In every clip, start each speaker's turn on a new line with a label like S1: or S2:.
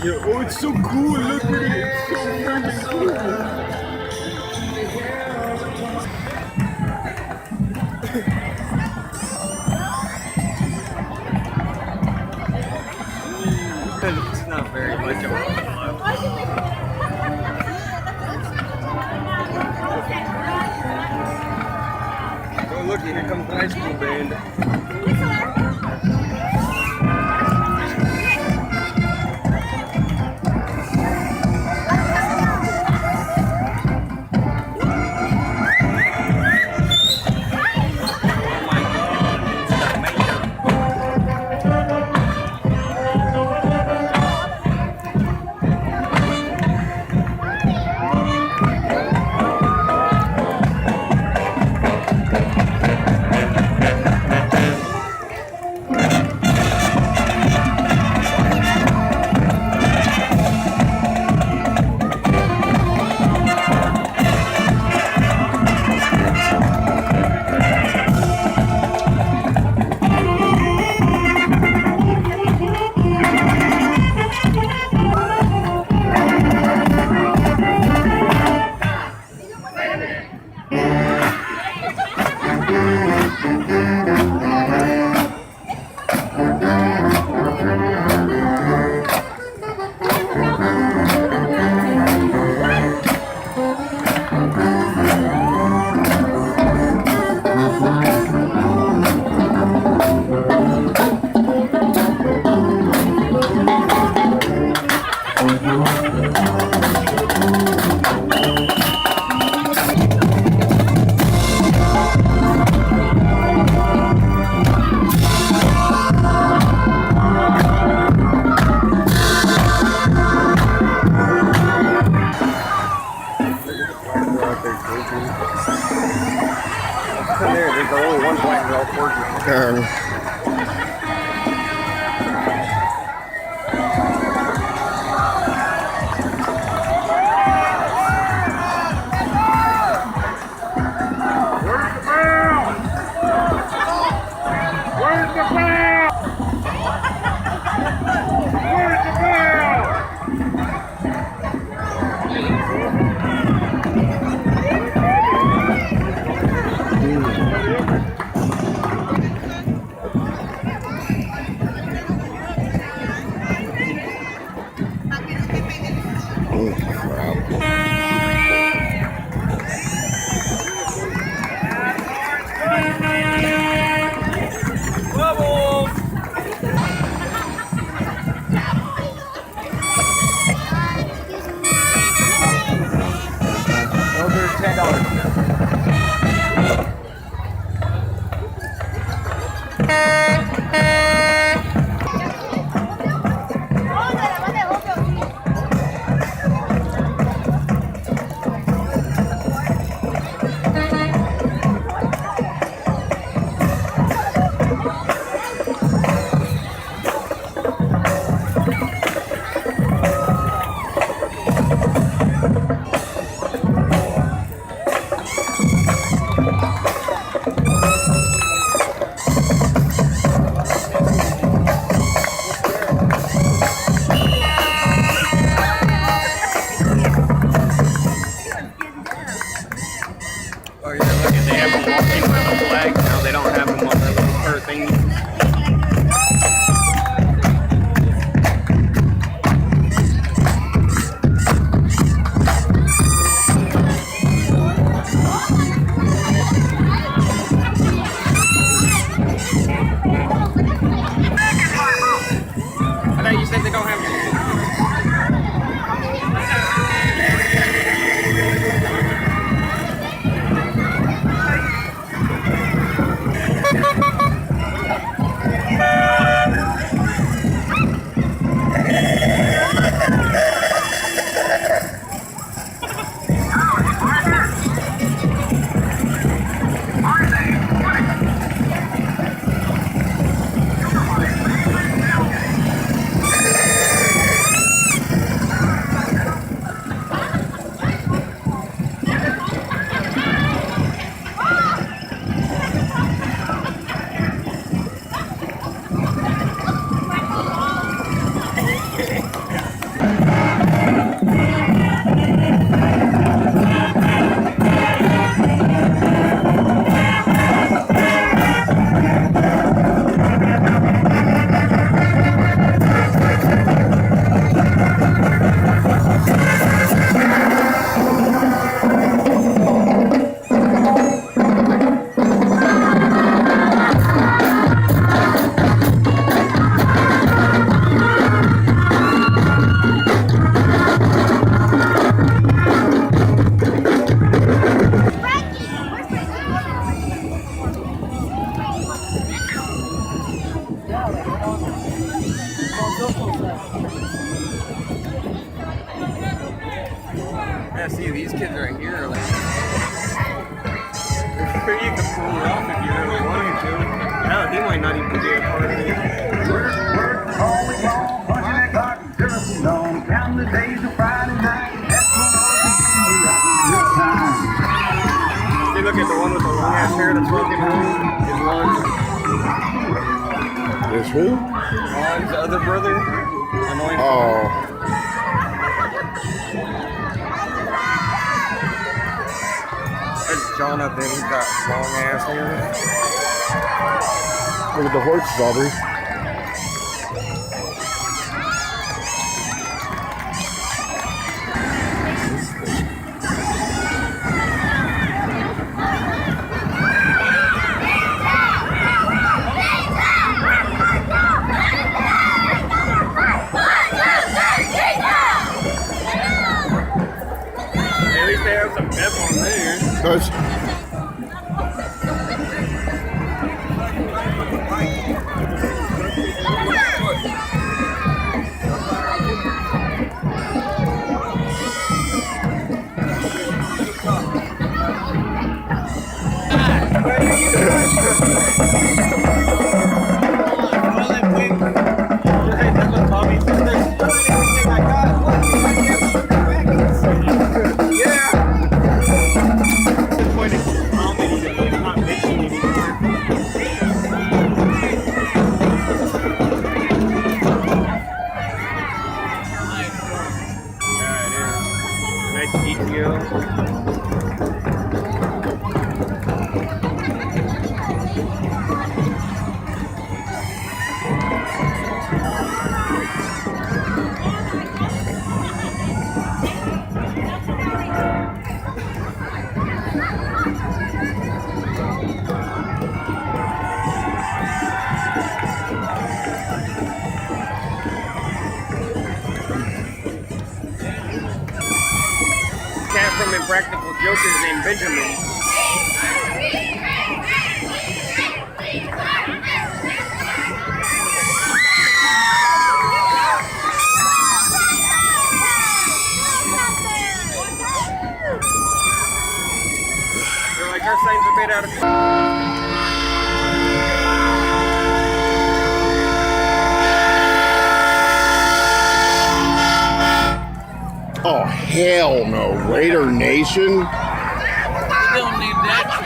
S1: here. Oh, it's so cool. Look at it. It's so freaking cool. It's not very much of a oh, look, here comes the high school band. There's only one black girl working. Yeah, see, these kids right here are like. You can pull it off if you really wanted to. Hell, he might not even be a part of it.
S2: Work all week long, punching that clock and jerking on. Counting the days of Friday night. That's when all the people are good time.
S1: See, look at the one with the long ass hair that's working home. Is Lon.
S3: Is who?
S1: Lon's other brother. Annoying.
S3: Oh.
S1: That's Jonathan. He's got long ass hair.
S3: Look at the horses, Aubrey.
S1: At least they have some pep on there.
S3: Does
S1: Cat from Impractical Jokers named Benjamin. They're like, our signs are made out of.
S3: oh hell no, Raider Nation.
S4: Don't need that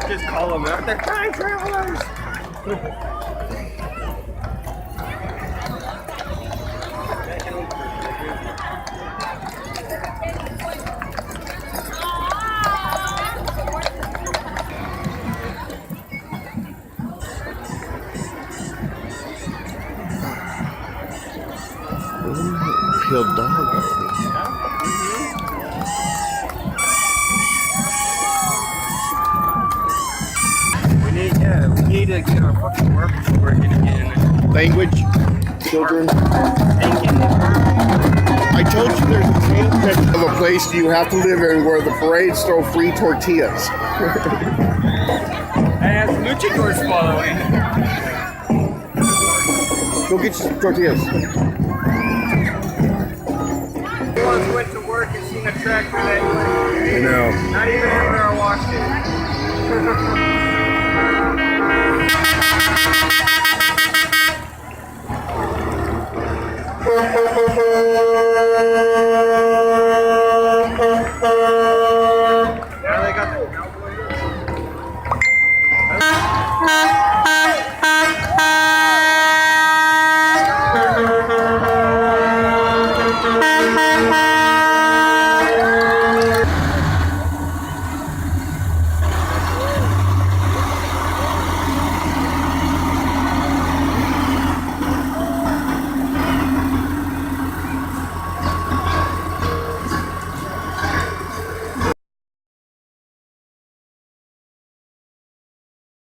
S1: Just call them out. They're time travelers.
S3: Killed dog.
S1: We need to get our fucking workers working again.
S3: Language, children.
S1: Thinking.
S3: I told you there's a change of a place you have to live in where the parades throw free tortillas.
S1: I have luchadors following.
S3: Go get your tortillas.
S1: Who once went to work and seen a tractor that way?
S3: I know.
S1: Not even after I washed it.